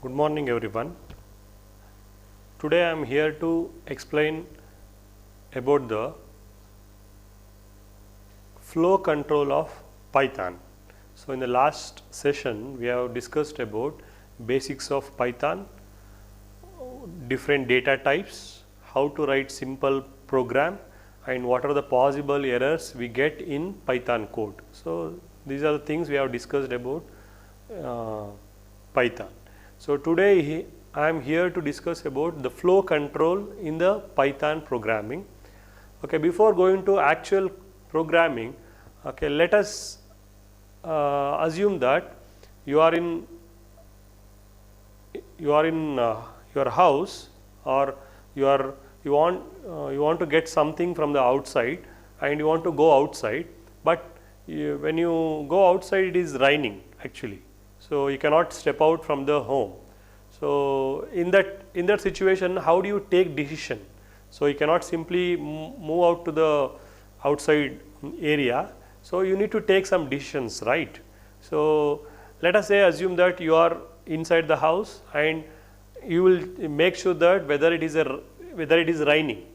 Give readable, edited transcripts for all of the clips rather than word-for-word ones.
Good morning everyone. Today I am here to explain about the flow control of Python. So in the last session we have discussed about basics of Python, different data types, how to write simple program and what are the possible errors we get in Python code. So these are the things we have discussed about Python. So today I am here to discuss about the flow control in the Python programming. Okay, before going to actual programming, okay, let us assume that you are in your house, or you want to get something from the outside and you want to go outside, but when you go outside it is raining actually, so you cannot step out from the home. So in that situation, how do you take decision? So you cannot simply move out to the outside area, so you need to take some decisions, right? So let us say assume that you are inside the house and you will make sure that whether it is raining,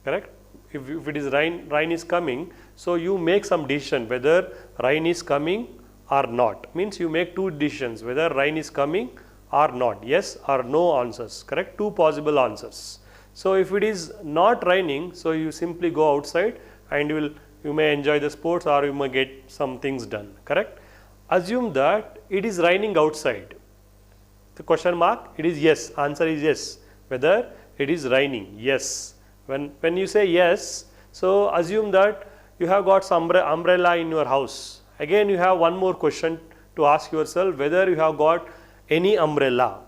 correct? If it is rain is coming, so you make some decision whether rain is coming or not. Means you make two decisions, whether rain is coming or not, yes or no answers, correct? Two possible answers. So if it is not raining, so you simply go outside and you may enjoy the sports or you may get some things done, correct? Assume that it is raining outside. The question mark, it is yes, answer is yes, whether it is raining, yes. When you say yes, so assume that you have got some umbrella in your house. Again you have one more question to ask yourself, whether you have got any umbrella.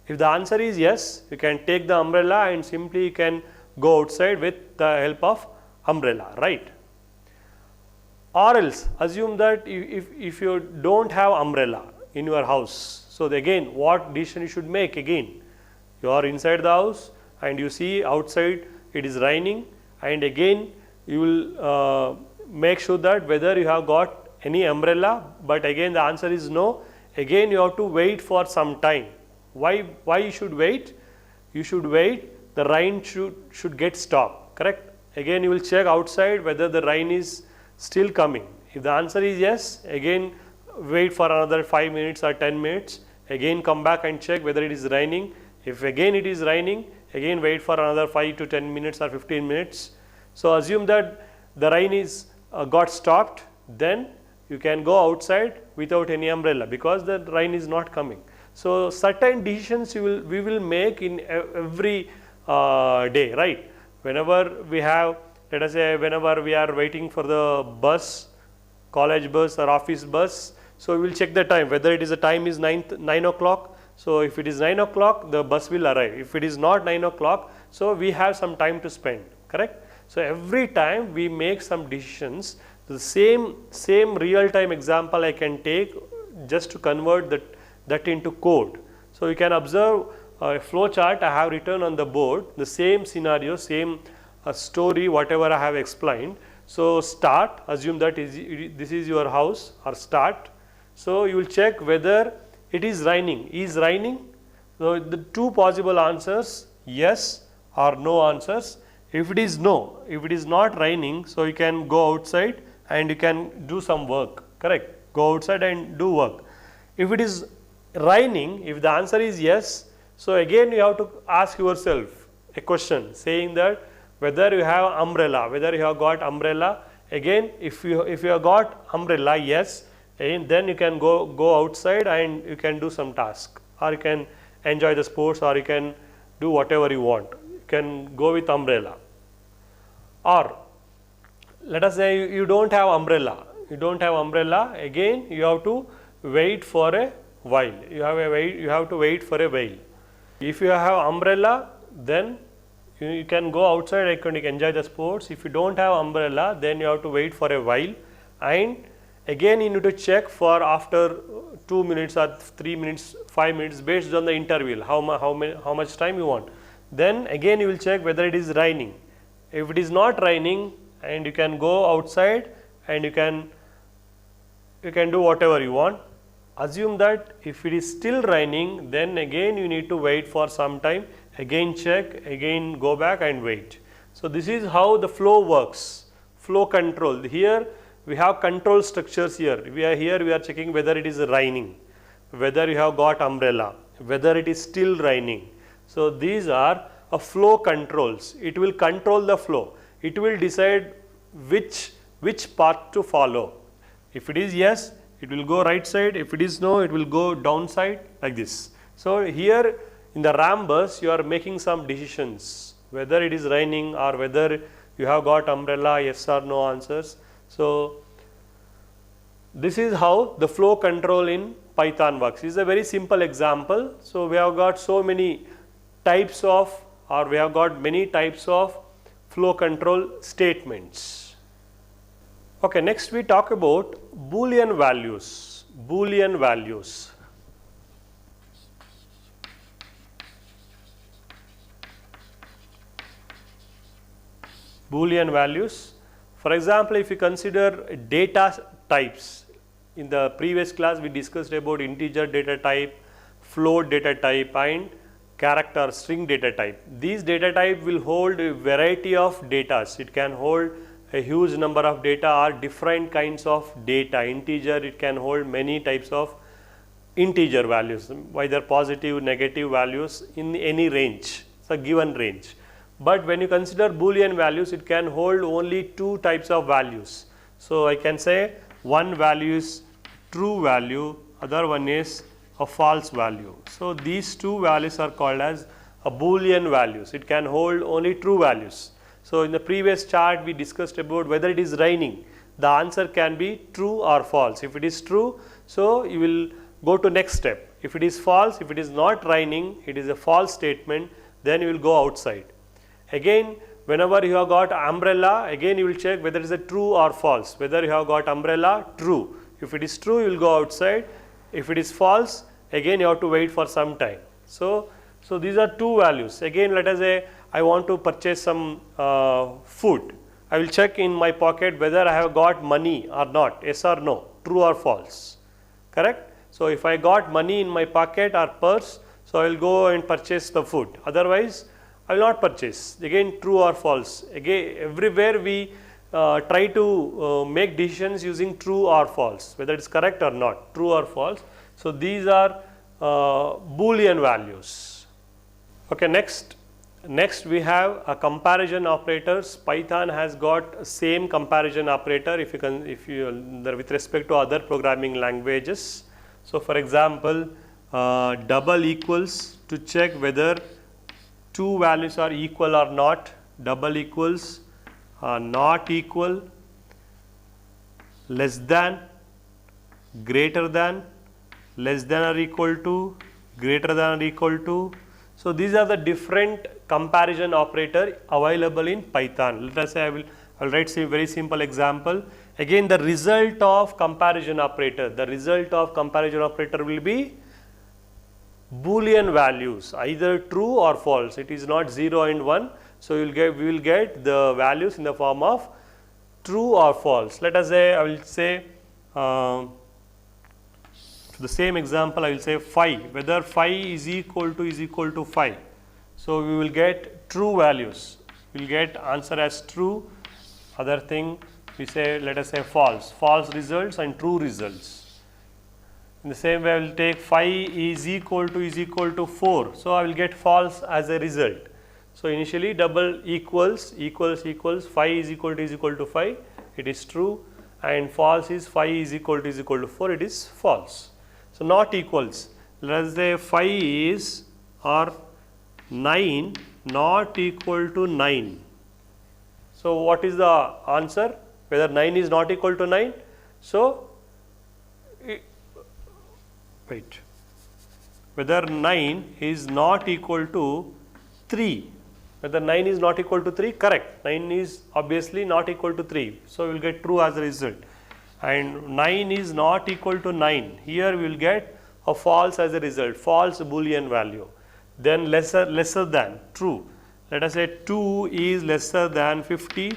If the answer is yes, you can take the umbrella and simply you can go outside with the help of umbrella, right? Or else assume that if you don't have umbrella in your house, so again what decision you should make? Again you are inside the house and you see outside it is raining, and again you will make sure that whether you have got any umbrella, but again the answer is no. Again you have to wait for some time. Why you should wait? You should wait, the rain should get stopped, correct? Again you will check outside whether the rain is still coming. If the answer is yes, again wait for another 5 minutes or 10 minutes, again come back and check whether it is raining. If again it is raining, again wait for another 5 to 10 minutes or 15 minutes. So assume that the rain is got stopped, then you can go outside without any umbrella because the rain is not coming. So certain decisions we will make in every day, right? Whenever we have, let us say whenever we are waiting for the bus, college bus or office bus, so we will check the time whether it is the time is 9 o'clock. So if it is 9 o'clock, the bus will arrive. If it is not 9 o'clock, so we have some time to spend, correct? So every time we make some decisions. The same real time example I can take just to convert that into code. So you can observe a flow chart I have written on the board, the same scenario, same story, whatever I have explained. So start, assume that this is your house, or start. So you will check whether it is raining. Is raining? So the two possible answers, yes or no answers. If it is no, if it is not raining, so you can go outside and you can do some work, correct? Go outside and do work. If it is raining, if the answer is yes, so again you have to ask yourself a question saying that whether you have umbrella, whether you have got umbrella. Again if you have got umbrella, yes, and then you can go outside and you can do some task, or you can enjoy the sports, or you can do whatever you want. You can go with umbrella. Or let us say you don't have umbrella. You don't have umbrella. Again, you have to wait for a while. You have to wait for a while. If you have umbrella, then you can go outside and you can enjoy the sports. If you don't have umbrella, then you have to wait for a while, and again you need to check for after 2 minutes or 3 minutes, 5 minutes, based on the interval, how much time you want. Then again you will check whether it is raining. If it is not raining, and you can go outside and you can do whatever you want. assume that if it is still raining, then again you need to wait for some time, again check, again go back and wait. So this is how the flow works, flow control. Here we have control structures here. We are checking whether it is raining, whether you have got umbrella, whether it is still raining. So these are flow controls. It will control the flow. It will decide which path to follow. If it is yes, it will go right side. If it is no, it will go downside, like this. So here in the RAM bus, you are making some decisions, whether it is raining or whether you have got umbrella, yes or no answers. So this is how the flow control in Python works. This is a very simple example. So we have got so many types of, or we have got many types of flow control statements. Okay, next we talk about Boolean values. Boolean values. Boolean values. For example, if you consider data types, in the previous class we discussed about integer data type, float data type and character string data type. These data type will hold a variety of data. It can hold a huge number of data or different kinds of data. Integer, it can hold many types of integer values, whether positive, negative values in any range, it's a given range. But when you consider Boolean values, it can hold only two types of values. So I can say one value is true value, other one is a false value. So these two values are called as a Boolean values. It can hold only true values. So in the previous chart we discussed about whether it is raining. The answer can be true or false. If it is true, so you will go to next step. If it is false, if it is not raining, it is a false statement, then you will go outside. Again, whenever you have got umbrella, again you will check whether it is a true or false. Whether you have got umbrella, true. If it is true, you will go outside. If it is false, again you have to wait for some time. So these are two values. Again, let us say I want to purchase some food. I will check in my pocket whether I have got money or not, yes or no, true or false, correct? So if I got money in my pocket or purse, so I will go and purchase the food. Otherwise, I will not purchase. Again, true or false. Again, everywhere we try to make decisions using true or false, whether it is correct or not, true or false. So these are Boolean values. Okay, next we have a comparison operators. Python has got same comparison operator with respect to other programming languages. So for example, double equals to check whether two values are equal or not, double equals, not equal, less than, greater than, less than or equal to, greater than or equal to. So these are the different comparison operator available in Python. Let us say I will write a very simple example. Again, the result of comparison operator, will be Boolean values, either true or false. It is not 0 and 1. So we will get the values in the form of true or false. Let us say I will say the same example, I will say phi, whether phi is equal to 5. So we will get true values. We will get answer as true. Other thing we say, let us say false results and true results. In the same way, I will take phi is equal to 4. So I will get false as a result. So initially double equals, phi is equal to 5, it is true, and false is phi is equal to 4, it is false. So not equals, let us say phi is or 9 not equal to 9. So what is the answer? Whether 9 is not equal to 9? So whether 9 is not equal to 3. Whether 9 is not equal to 3, correct. 9 is obviously not equal to 3. So we will get true as a result. And 9 is not equal to 9. Here we will get a false as a result, false Boolean value. Then lesser than, true. Let us say 2 is lesser than 50.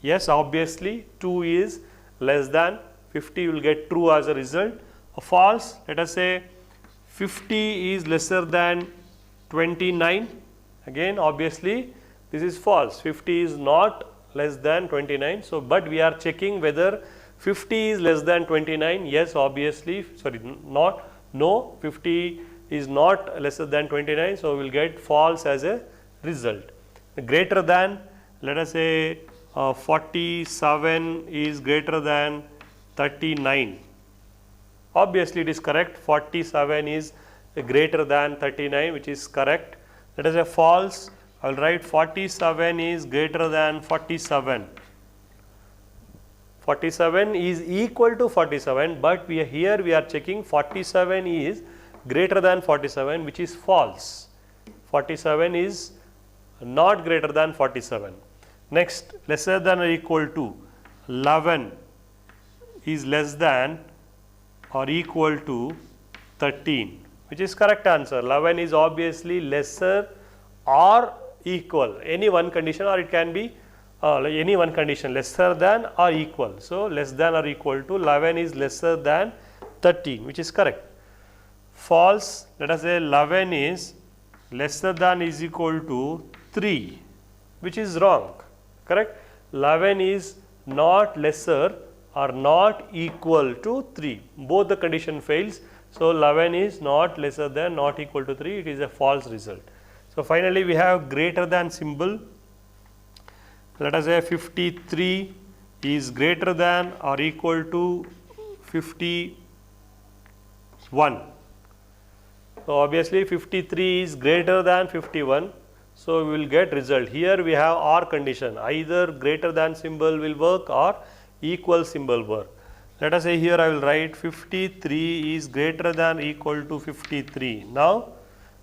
Yes, obviously 2 is less than 50. You will get true as a result. false. Let us say 50 is lesser than 29. Again, obviously this is false. 50 is not less than 29. So, but we are checking whether 50 is less than 29. Yes, obviously, sorry, not, no, 50 is not lesser than 29. So, we will get false as a result. Greater than, let us say 47 is greater than 39. Obviously, it is correct. 47 is greater than 39, which is correct. Let us say false. I will write 47 is greater than 47. 47 is equal to 47, but here we are checking 47 is greater than 47, which is false. 47 is not greater than 47. Next, lesser than or equal to 11 is less than or equal to 13, which is correct answer. 11 is obviously lesser or equal, any one condition, or it can be any one condition, lesser than or equal. So, less than or equal to 11 is lesser than 13, which is correct. False, let us say 11 is lesser than is equal to 3, which is wrong, correct. 11 is not lesser or not equal to 3, both the condition fails. So, 11 is not lesser than, not equal to 3, it is a false result. So, finally, we have greater than symbol. Let us say 53 is greater than or equal to 51. So, obviously 53 is greater than 51. So, we will get result. Here we have OR condition, either greater than symbol will work or equal symbol work. Let us say here I will write 53 is greater than or equal to 53. Now,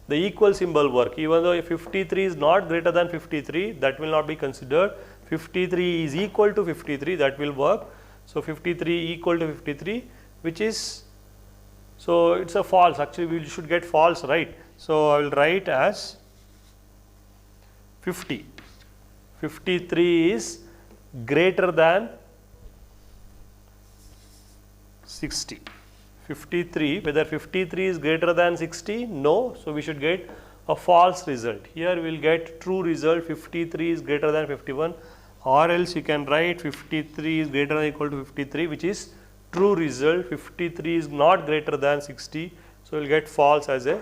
the equal symbol work, even though if 53 is not greater than 53, that will not be considered. 53 is equal to 53, that will work. So, 53 equal to 53, which is, so it is a false, actually we should get false, right. So, I will write as 50. 53 is greater than 60. 53, whether 53 is greater than 60? No. So, we should get a false result. Here we will get true result, 53 is greater than 51, or else you can write 53 is greater than or equal to 53, which is true result. 53 is not greater than 60. So, we will get false as a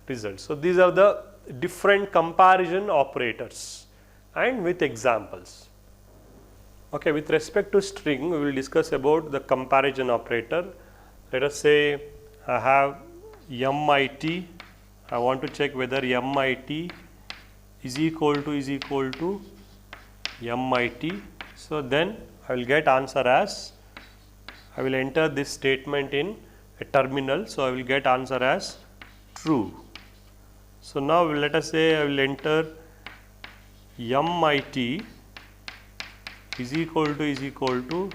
result. So, these are the different comparison operators and with examples. Okay, with respect to string, we will discuss about the comparison operator. Let us say I have MIT, I want to check whether MIT is equal to MIT. So, then I will get answer as, I will enter this statement in a terminal. So, I will get answer as true. So, now let us say I will enter MIT is equal to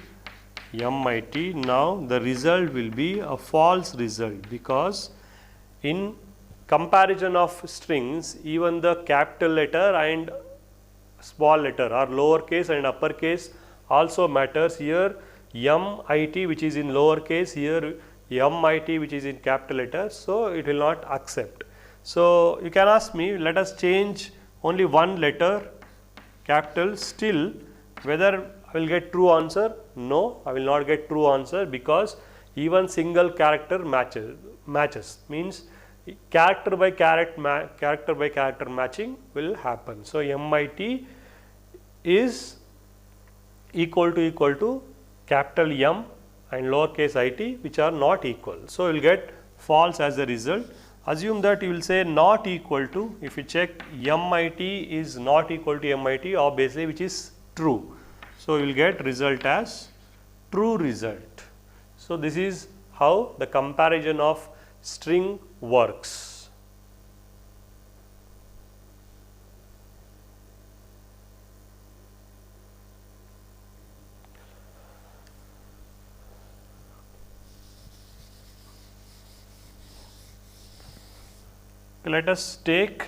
MIT. Now, the result will be a false result, because in comparison of strings, even the capital letter and small letter or lowercase and uppercase also matters. Here MIT, which is in lowercase, here MIT, which is in capital letter. So, it will not accept. So, you can ask me, let us change only one letter capital, still whether I will get true answer? No, I will not get true answer, because even single character matches means character by character matching will happen. So, MIT is equal to capital M and lowercase it, which are not equal. So, you will get false as a result. Assume that you will say not equal to, if you check MIT is not equal to MIT, obviously, which is true. So, you will get result as true result. So, this is how the comparison of string works. Let us take,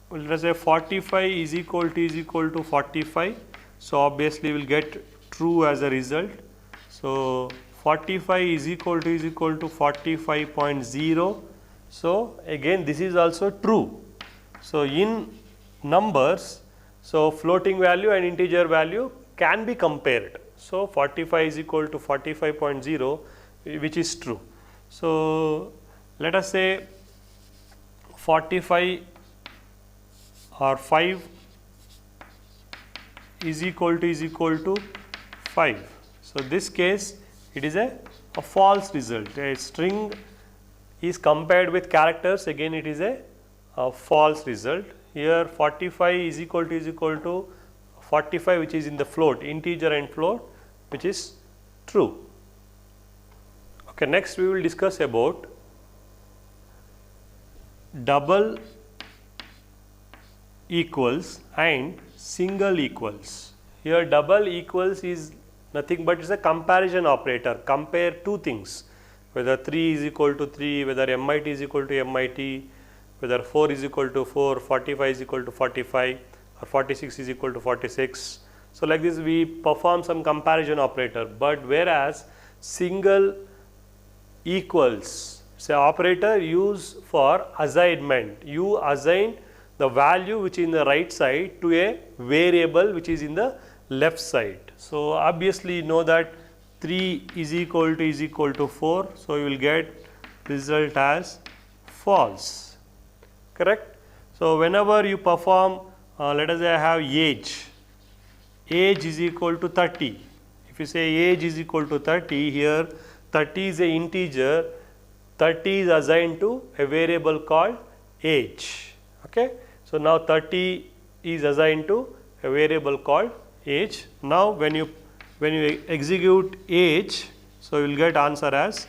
let us say 45 is equal to 45. So, obviously, we will get true as a result. So, 45 is equal to 45.0. So again this is also true. So in numbers, so floating value and integer value can be compared. So 45 is equal to 45.0, which is true. So let us say 45 or 5 is equal to 5. So this case it is a false result. A string is compared with characters, again it is a false result. Here 45 is equal to 45, which is in the float, integer and float, which is true. Okay, next we will discuss about double equals and single equals. Here double equals is nothing but it's a comparison operator. Compare two things, whether 3 is equal to 3, whether MIT is equal to MIT, whether 4 is equal to 4, 45 is equal to 45, or 46 is equal to 46. So like this we perform some comparison operator. But whereas single equals, it's an operator used for assignment. You assign the value which is in the right side to a variable which is in the left side. So obviously you know that 3 is equal to 4, so you will get result as false, correct. So whenever you perform, let us say I have age is equal to 30. If you say age is equal to 30, here 30 is a integer, 30 is assigned to a variable called age. Okay. So now 30 is assigned to a variable called age. Now when you execute age, so you will get answer as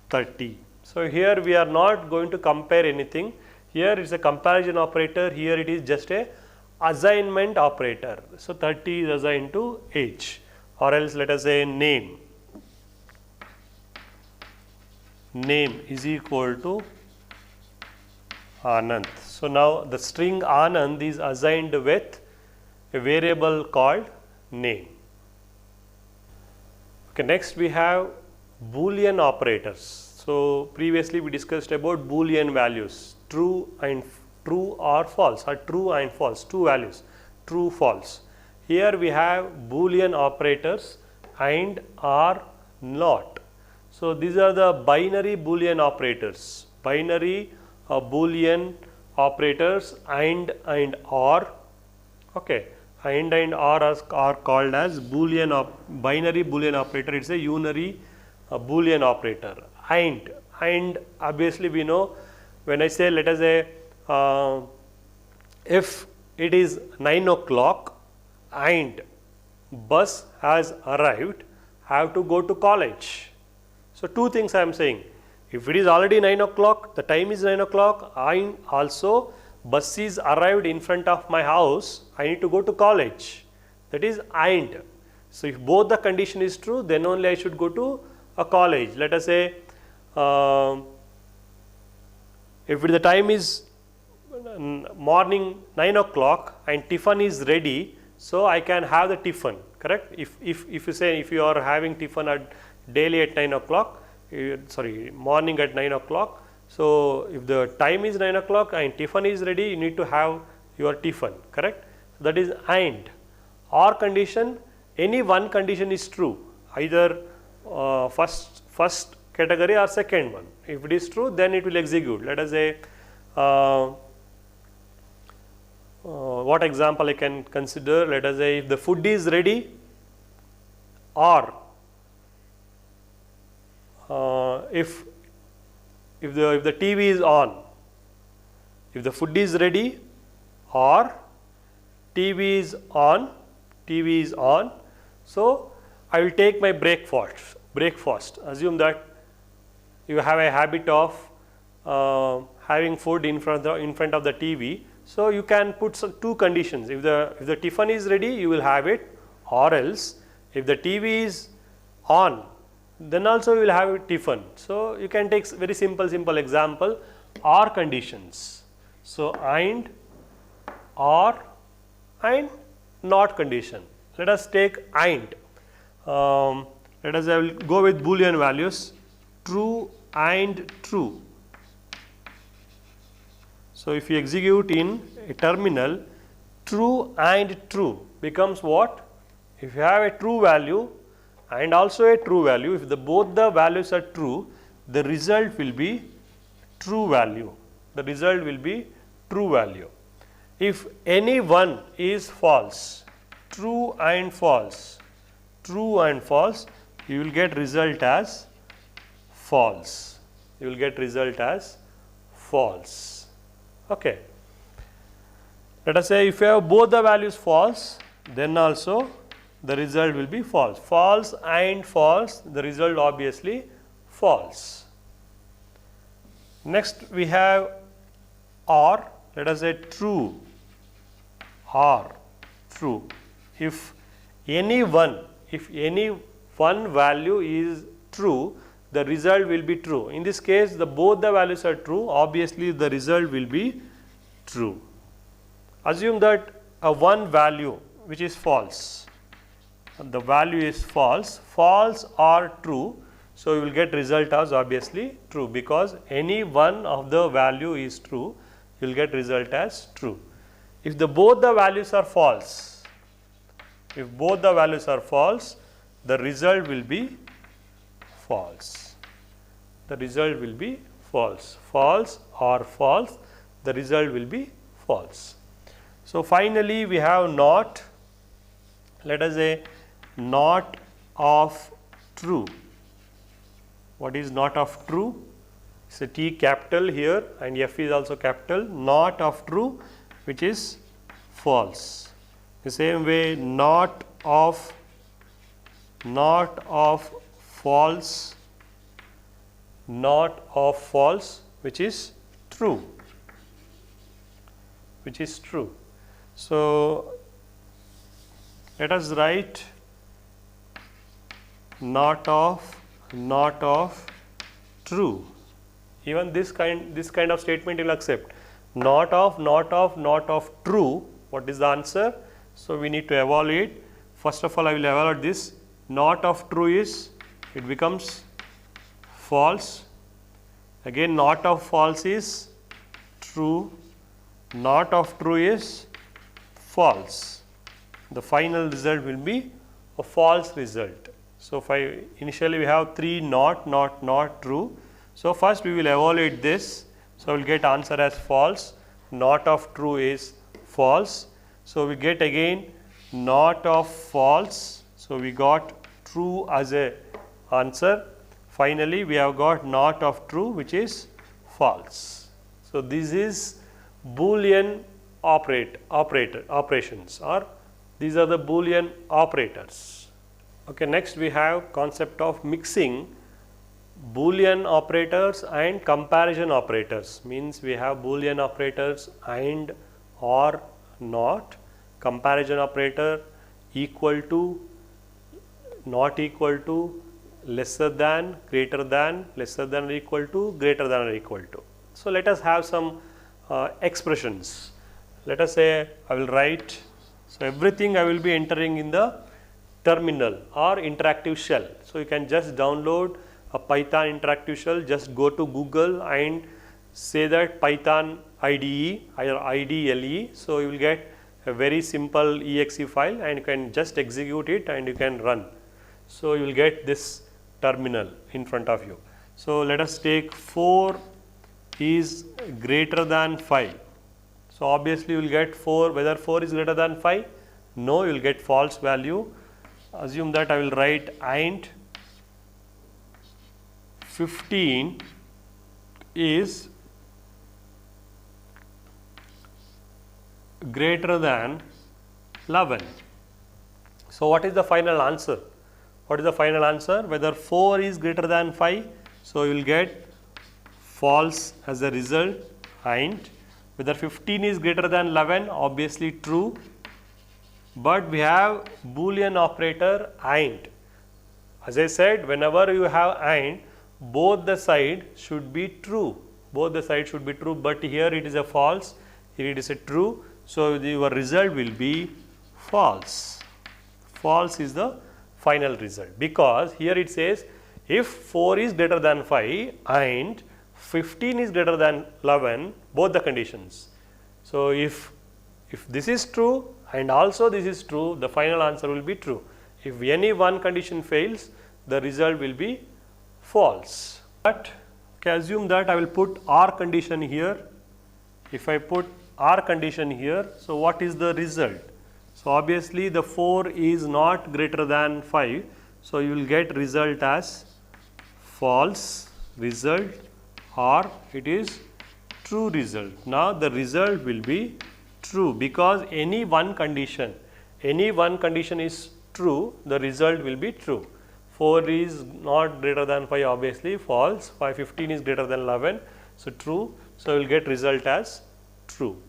30. So here we are not going to compare anything. Here it is a comparison operator, here it is just a assignment operator. So 30 is assigned to age, or else let us say name is equal to Anand. So now the string Anand is assigned with a variable called name. Okay, next we have Boolean operators. So previously we discussed about Boolean values, true or false, or true and false, two values, true, false. Here we have Boolean operators and or not. So these are the binary Boolean operators, binary Boolean operators and or. Okay, and or are called as binary Boolean operator. It's a unary Boolean operator. And obviously we know, when I say, let us say if it is 9 o'clock and bus has arrived, I have to go to college. So two things I am saying. If it is already 9 o'clock, the time is 9 o'clock, and also bus is arrived in front of my house, I need to go to college. That is and. So if both the condition is true, then only I should go to a college. Let us say if the time is morning 9 o'clock and tiffin is ready, so I can have the tiffin, correct. If you say, if you are having tiffin daily at 9 o'clock, morning at 9 o'clock, so if the time is 9 o'clock and tiffin is ready, you need to have your tiffin, correct. That is and. Or condition, any one condition is true, either first category or second one. If it is true, then it will execute. Let us say what example I can consider. Let us say if the food is ready, or if the TV is on. If the food is ready or TV is on, so I will take my breakfast. Assume that you have a habit of having food in front of the TV. So you can put two conditions. If the tiffin is ready, you will have it, or else if the TV is on, then also you will have a tiffin. So you can take very simple example, or conditions. So and, or, and not condition. Let us take and. let us I will go with Boolean values, true and true. So if you execute in a terminal, true and true becomes what? If you have a true value and also a true value, if both the values are true, the result will be true value. The result will be true value. If any one is false, true and false, you will get result as false. You will get result as false. Okay. Let us say if you have both the values false, then also the result will be false. False and false, the result obviously false. Next we have or, let us say true or true. If any one value is true, the result will be true. In this case, both the values are true, obviously the result will be true. Assume that one value which is false, the value is false or true, so you will get result as obviously true, because any one of the value is true, you will get result as true. If both the values are false, the result will be false. The result will be false. False or false, the result will be false. So finally we have not. Let us say not of true. What is not of true? It's a T capital here and F is also capital. Not of true, which is false. The same way not of false, which is true. So let us write not of true. Even this kind of statement will accept. Not of true. What is the answer? So we need to evaluate. First of all, I will evaluate this. Not of true is, it becomes false. Again, not of false is true. Not of true is false. The final result will be a false result. So initially we have three not true. So first we will evaluate this. So we will get answer as false. Not of true is false. So we get again not of false. So we got true as a answer. Finally we have got not of true, which is false. So this is Boolean operations, or these are the Boolean operators. Okay, next we have concept of mixing Boolean operators and comparison operators. Means we have Boolean operators and, or, not, comparison operator, equal to, not equal to, lesser than, greater than, lesser than or equal to, greater than or equal to. So let us have some expressions. Let us say I will write, so everything I will be entering in the terminal or interactive shell. So you can just download a Python interactive shell, just go to Google and say that Python IDE or IDLE. So you will get a very simple exe file and you can just execute it and you can run. So you will get this terminal in front of you. So let us take 4 is greater than 5. So obviously you will get 4, whether 4 is greater than 5? No, you will get false value. Assume that I will write int 15 is greater than 11. So what is the final answer? What is the final answer? Whether 4 is greater than 5, so you will get false as a result, int. Whether 15 is greater than 11, obviously true. But we have Boolean operator int. As I said, whenever you have int, both the side should be true. Both the side should be true, but here it is a false, here it is a true. So your result will be false. False is the final result, because here it says if 4 is greater than 5 and 15 is greater than 11, both the conditions. So if this is true and also this is true, the final answer will be true. If any one condition fails, the result will be false. But okay, assume that I will put R condition here. If I put R condition here, so what is the result? So obviously the 4 is not greater than 5, so you will get result as false result or it is true result. Now the result will be true because any one condition is true, the result will be true. 4 is not greater than 5, obviously false. 15 is greater than 11, so true. So we will get result as true.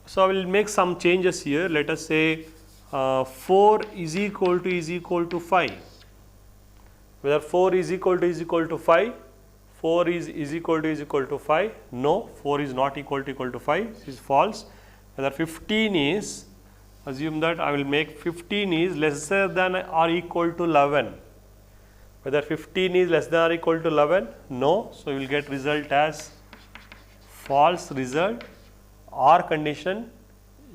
So I will make some changes here. Let us say 4 is equal to 5. Whether 4 is equal to 5, 4 is equal to 5. No, 4 is not equal to 5. This is false. Whether 15 is, assume that I will make 15 is lesser than or equal to 11. Whether 15 is less than or equal to 11, no. So you will get result as false result or condition.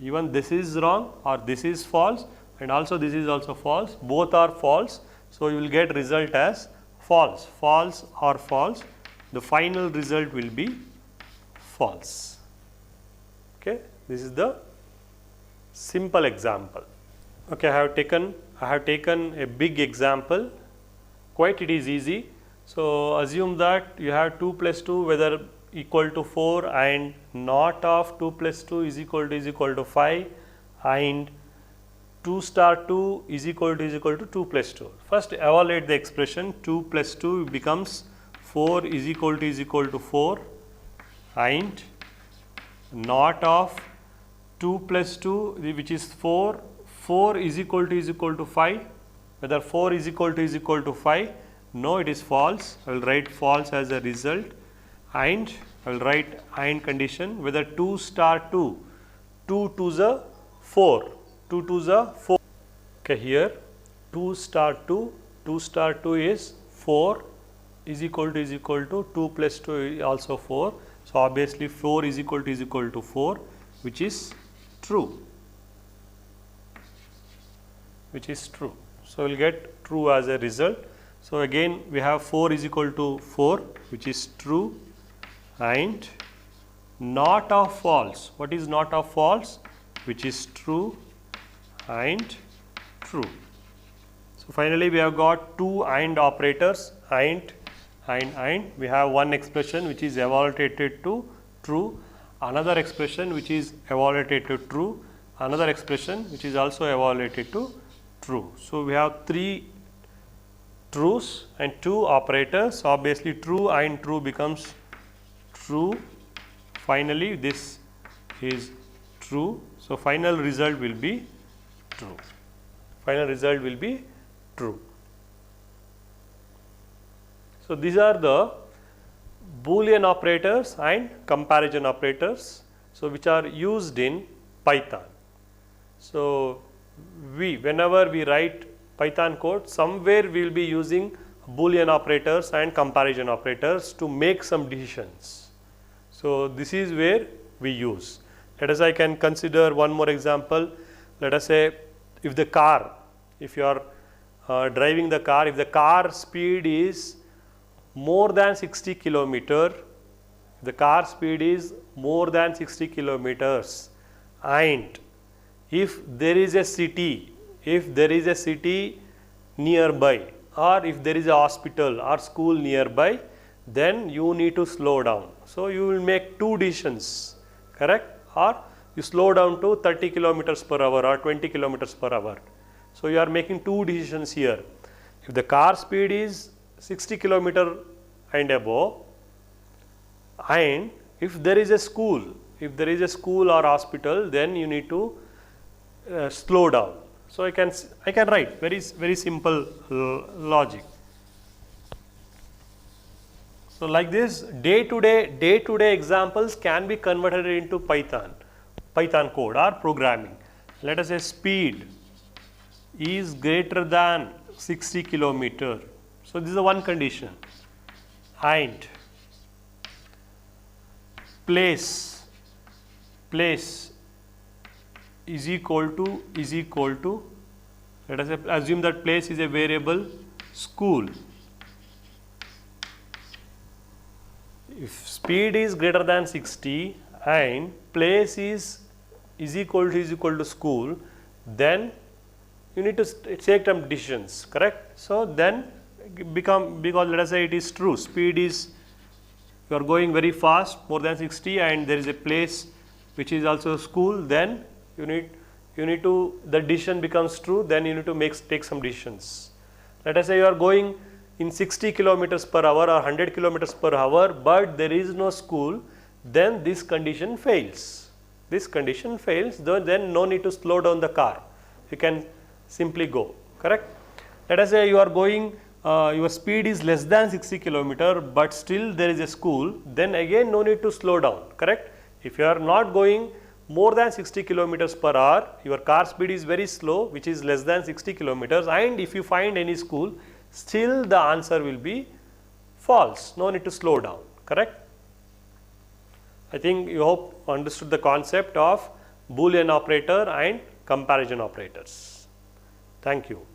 Even this is wrong or this is false and also this is also false. Both are false. So you will get result as false. False or false. The final result will be false. Okay. This is the simple example. Okay, I have taken a big example. Quite it is easy. So assume that you have 2 plus 2 whether equal to 4 and not of 2 plus 2 is equal to 5 and 2 star 2 is equal to 2 plus 2. First evaluate the expression. 2 plus 2 becomes 4 is equal to 4 and not of 2 plus 2 which is 4 is equal to 5. Whether 4 is equal to 5, no, it is false. I will write false as a result and I will write and condition. Whether 2 star 2, 2 to the 4, 2 to the 4. Okay, here 2 star 2 is 4 is equal to 2 plus 2 is also 4. So obviously 4 is equal to 4, which is true. So we will get true as a result. So again we have 4 is equal to 4, which is true, and not of false. What is not of false? Which is true and true. So finally we have got two AND operators, AND. We have one expression which is evaluated to true, another expression which is evaluated to true, another expression which is also evaluated to true. So we have 3 trues and 2 operators. So obviously true and true becomes true. Finally this is true. So final result will be true. So these are the Boolean operators and comparison operators, so which are used in Python. So whenever we write Python code, somewhere we will be using Boolean operators and comparison operators to make some decisions. So this is where we use. Let us, I can consider one more example. Let us say if you are driving the car, if the car speed is more than 60 kilometer, the car speed is more than 60 kilometers, and if there is a city nearby, or if there is a hospital or school nearby, then you need to slow down. So you will make 2 decisions, correct? Or you slow down to 30 kilometers per hour or 20 kilometers per hour. So you are making 2 decisions here. If the car speed is 60 kilometer and above, and if there is a school or hospital, then you need to slow down. So I can write very simple logic. So like this, day to day examples can be converted into Python code or programming. Let us say speed is greater than 60 kilometer. So this is the one condition. And place is equal to let us assume that place is a variable school. If speed is greater than 60 and place is equal to school, then you need to take some decisions, correct? So then because let us say it is true, speed is, you are going very fast more than 60 and there is a place which is also school, then you need to, the decision becomes true, then you need to take some decisions. Let us say you are going in 60 kilometers per hour or 100 kilometers per hour, but there is no school, then this condition fails. This condition fails, then no need to slow down the car. You can simply go, correct? Let us say you are going, your speed is less than 60 kilometer, but still there is a school, then again no need to slow down, correct? If you are not going more than 60 kilometers per hour, your car speed is very slow, which is less than 60 kilometers, and if you find any school, still the answer will be false, no need to slow down, correct? I think you hope understood the concept of Boolean operator and comparison operators. Thank you.